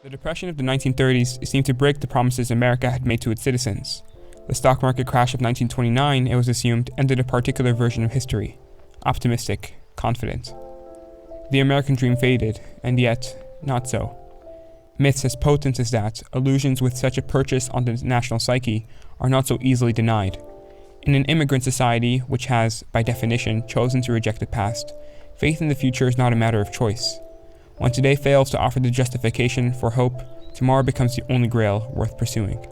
The Depression of the 1930s seemed to break the promises America had made to its citizens. The stock market crash of 1929, it was assumed, ended a particular version of history. Optimistic, confident. The American dream faded, and yet, not so. Myths as potent as that, illusions with such a purchase on the national psyche, are not so easily denied. In an immigrant society, which has, by definition, chosen to reject the past, faith in the future is not a matter of choice. When today fails to offer the justification for hope, tomorrow becomes the only grail worth pursuing.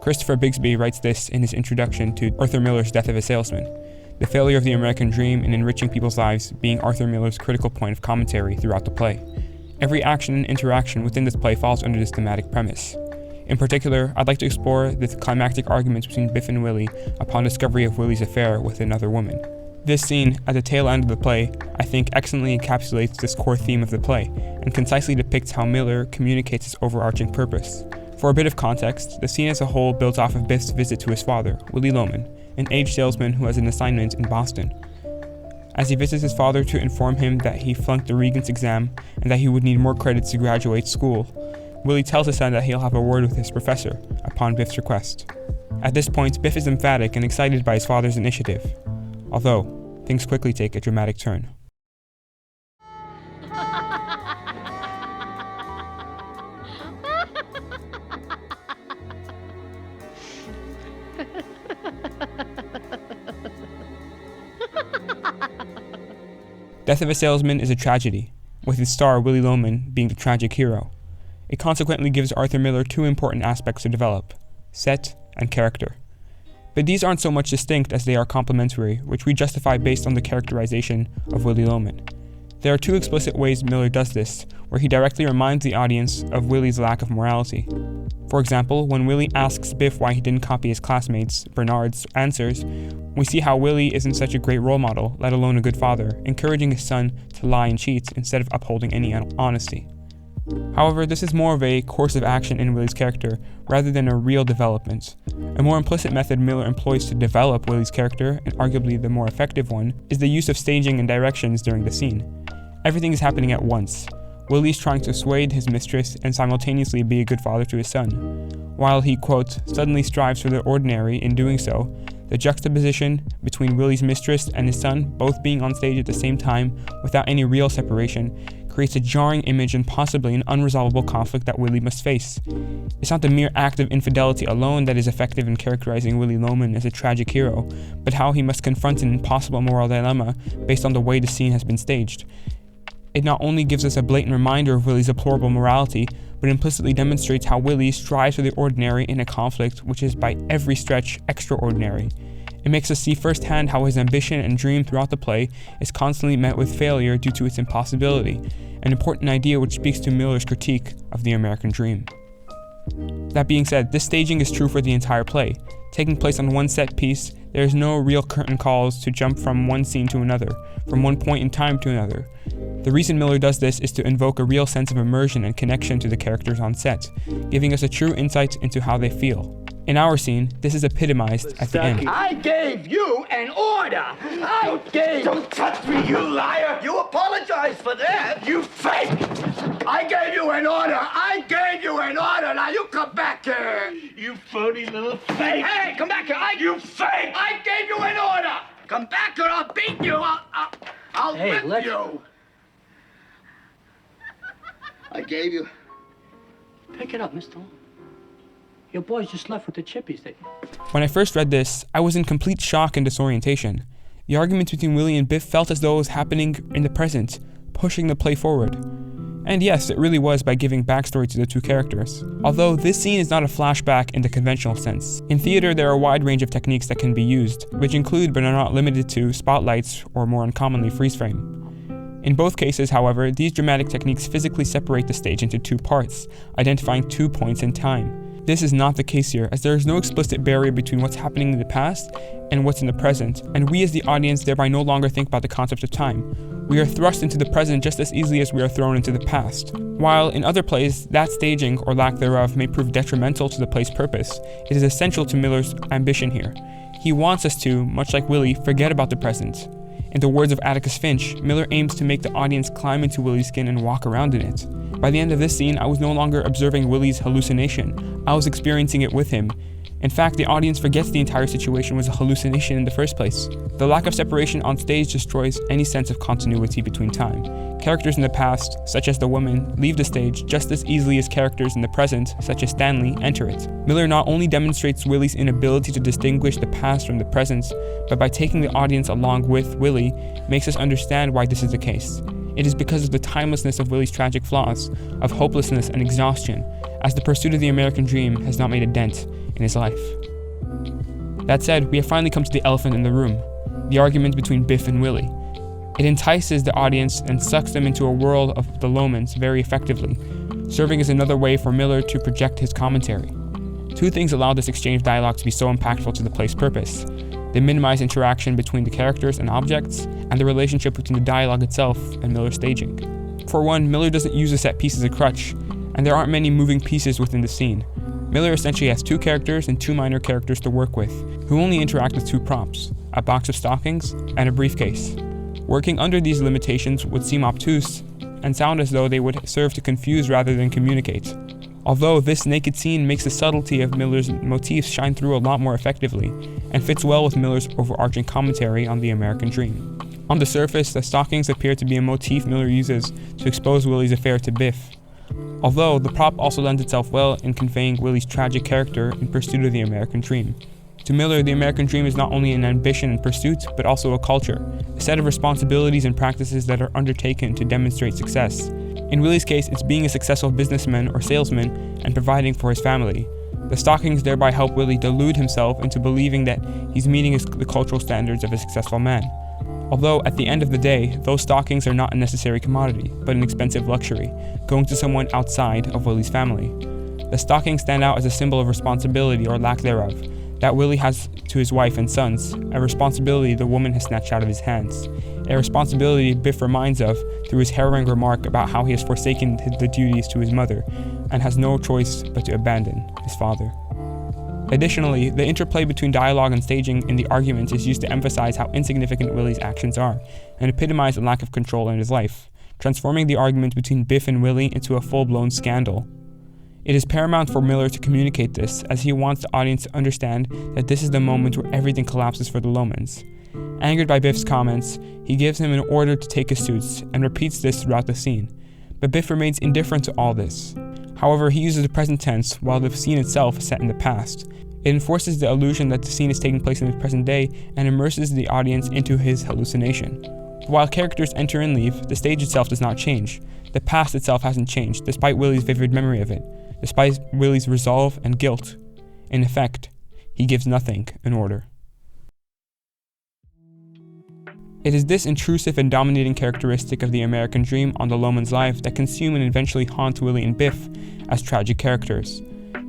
Christopher Bixby writes this in his introduction to Arthur Miller's Death of a Salesman, the failure of the American dream in enriching people's lives being Arthur Miller's critical point of commentary throughout the play. Every action and interaction within this play falls under this thematic premise. In particular, I'd like to explore the climactic arguments between Biff and Willy upon discovery of Willy's affair with another woman. This scene, at the tail end of the play, I think excellently encapsulates this core theme of the play, and concisely depicts how Miller communicates his overarching purpose. For a bit of context, the scene as a whole builds off of Biff's visit to his father, Willy Loman, an aged salesman who has an assignment in Boston. As he visits his father to inform him that he flunked the Regents exam and that he would need more credits to graduate school, Willy tells his son that he'll have a word with his professor, upon Biff's request. At this point, Biff is emphatic and excited by his father's initiative. Although, things quickly take a dramatic turn. Death of a Salesman is a tragedy, with its star Willy Loman being the tragic hero. It consequently gives Arthur Miller two important aspects to develop: set and character. But these aren't so much distinct as they are complementary, which we justify based on the characterization of Willy Loman. There are two explicit ways Miller does this, where he directly reminds the audience of Willy's lack of morality. For example, when Willy asks Biff why he didn't copy his classmates, Bernard's, answers, we see how Willy isn't such a great role model, let alone a good father, encouraging his son to lie and cheat instead of upholding any honesty. However, this is more of a course of action in Willy's character, rather than a real development. A more implicit method Miller employs to develop Willy's character, and arguably the more effective one, is the use of staging and directions during the scene. Everything is happening at once. Willy's trying to assuage his mistress and simultaneously be a good father to his son. While he, quote, suddenly strives for the ordinary in doing so, the juxtaposition between Willy's mistress and his son both being on stage at the same time without any real separation creates a jarring image and possibly an unresolvable conflict that Willy must face. It's not the mere act of infidelity alone that is effective in characterizing Willy Loman as a tragic hero, but how he must confront an impossible moral dilemma based on the way the scene has been staged. It not only gives us a blatant reminder of Willy's deplorable morality, but implicitly demonstrates how Willy strives for the ordinary in a conflict which is by every stretch extraordinary. It makes us see firsthand how his ambition and dream throughout the play is constantly met with failure due to its impossibility, an important idea which speaks to Miller's critique of the American dream. That being said, this staging is true for the entire play. Taking place on one set piece, there is no real curtain calls to jump from one scene to another, from one point in time to another. The reason Miller does this is to invoke a real sense of immersion and connection to the characters on set, giving us a true insight into how they feel. In our scene, this is epitomized at the end. I gave you an order! Don't touch me, you liar! You apologize for that! You fake! I gave you an order! Now you come back here! You phony little fake! Hey, come back here! You fake! I gave you an order! Come back here, I'll beat you! I'll whip you! I gave you... Pick it up, mister. Your boys just left with the chippies. When I first read this, I was in complete shock and disorientation. The argument between Willy and Biff felt as though it was happening in the present, pushing the play forward. And yes, it really was by giving backstory to the two characters. Although this scene is not a flashback in the conventional sense. In theater, there are a wide range of techniques that can be used, which include but are not limited to spotlights or more uncommonly freeze frame. In both cases, however, these dramatic techniques physically separate the stage into two parts, identifying 2 points in time. This is not the case here, as there is no explicit barrier between what's happening in the past and what's in the present, and we as the audience thereby no longer think about the concept of time. We are thrust into the present just as easily as we are thrown into the past. While in other plays, that staging, or lack thereof, may prove detrimental to the play's purpose, it is essential to Miller's ambition here. He wants us to, much like Willy, forget about the present. In the words of Atticus Finch, Miller aims to make the audience climb into Willy's skin and walk around in it. By the end of this scene, I was no longer observing Willy's hallucination, I was experiencing it with him. In fact, the audience forgets the entire situation was a hallucination in the first place. The lack of separation on stage destroys any sense of continuity between time. Characters in the past, such as the woman, leave the stage just as easily as characters in the present, such as Stanley, enter it. Miller not only demonstrates Willy's inability to distinguish the past from the present, but by taking the audience along with Willy, makes us understand why this is the case. It is because of the timelessness of Willy's tragic flaws, of hopelessness and exhaustion, as the pursuit of the American dream has not made a dent in his life. That said, we have finally come to the elephant in the room, the argument between Biff and Willy. It entices the audience and sucks them into a world of the Lomans very effectively, serving as another way for Miller to project his commentary. Two things allow this exchange of dialogue to be so impactful to the play's purpose. They minimize interaction between the characters and objects, and the relationship between the dialogue itself and Miller's staging. For one, Miller doesn't use a set piece as a crutch, and there aren't many moving pieces within the scene. Miller essentially has two characters and two minor characters to work with, who only interact with two props, a box of stockings and a briefcase. Working under these limitations would seem obtuse, and sound as though they would serve to confuse rather than communicate. Although this naked scene makes the subtlety of Miller's motifs shine through a lot more effectively, and fits well with Miller's overarching commentary on the American dream. On the surface, the stockings appear to be a motif Miller uses to expose Willy's affair to Biff. Although, the prop also lends itself well in conveying Willy's tragic character in pursuit of the American dream. To Miller, the American dream is not only an ambition and pursuit, but also a culture, a set of responsibilities and practices that are undertaken to demonstrate success. In Willy's case, it's being a successful businessman or salesman and providing for his family. The stockings thereby help Willy delude himself into believing that he's meeting the cultural standards of a successful man. Although, at the end of the day, those stockings are not a necessary commodity, but an expensive luxury, going to someone outside of Willy's family. The stockings stand out as a symbol of responsibility or lack thereof, that Willy has to his wife and sons, a responsibility the woman has snatched out of his hands, a responsibility Biff reminds of through his harrowing remark about how he has forsaken the duties to his mother, and has no choice but to abandon his father. Additionally, the interplay between dialogue and staging in the argument is used to emphasize how insignificant Willy's actions are, and epitomize a lack of control in his life, transforming the argument between Biff and Willy into a full-blown scandal. It is paramount for Miller to communicate this, as he wants the audience to understand that this is the moment where everything collapses for the Lomans. Angered by Biff's comments, he gives him an order to take his suits, and repeats this throughout the scene. But Biff remains indifferent to all this. However, he uses the present tense while the scene itself is set in the past. It enforces the illusion that the scene is taking place in the present day and immerses the audience into his hallucination. While characters enter and leave, the stage itself does not change. The past itself hasn't changed, despite Willy's vivid memory of it, despite Willy's resolve and guilt. In effect, he gives nothing an order. It is this intrusive and dominating characteristic of the American dream on the Loman's life that consume and eventually haunt Willy and Biff as tragic characters.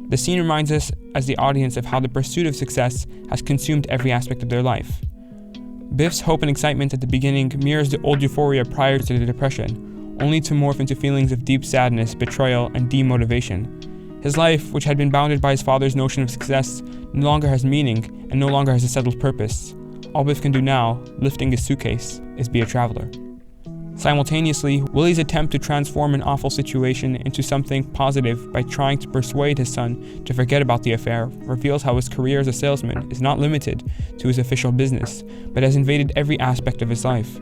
The scene reminds us as the audience of how the pursuit of success has consumed every aspect of their life. Biff's hope and excitement at the beginning mirrors the old euphoria prior to the Depression, only to morph into feelings of deep sadness, betrayal, and demotivation. His life, which had been bounded by his father's notion of success, no longer has meaning and no longer has a settled purpose. All Biff can do now, lifting his suitcase, is be a traveler. Simultaneously, Willy's attempt to transform an awful situation into something positive by trying to persuade his son to forget about the affair reveals how his career as a salesman is not limited to his official business, but has invaded every aspect of his life.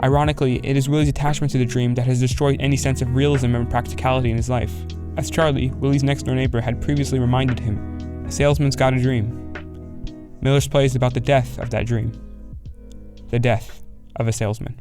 Ironically, it is Willy's attachment to the dream that has destroyed any sense of realism and practicality in his life. As Charlie, Willy's next-door neighbor, had previously reminded him, a salesman's got a dream. Miller's play is about the death of that dream. The death of a salesman.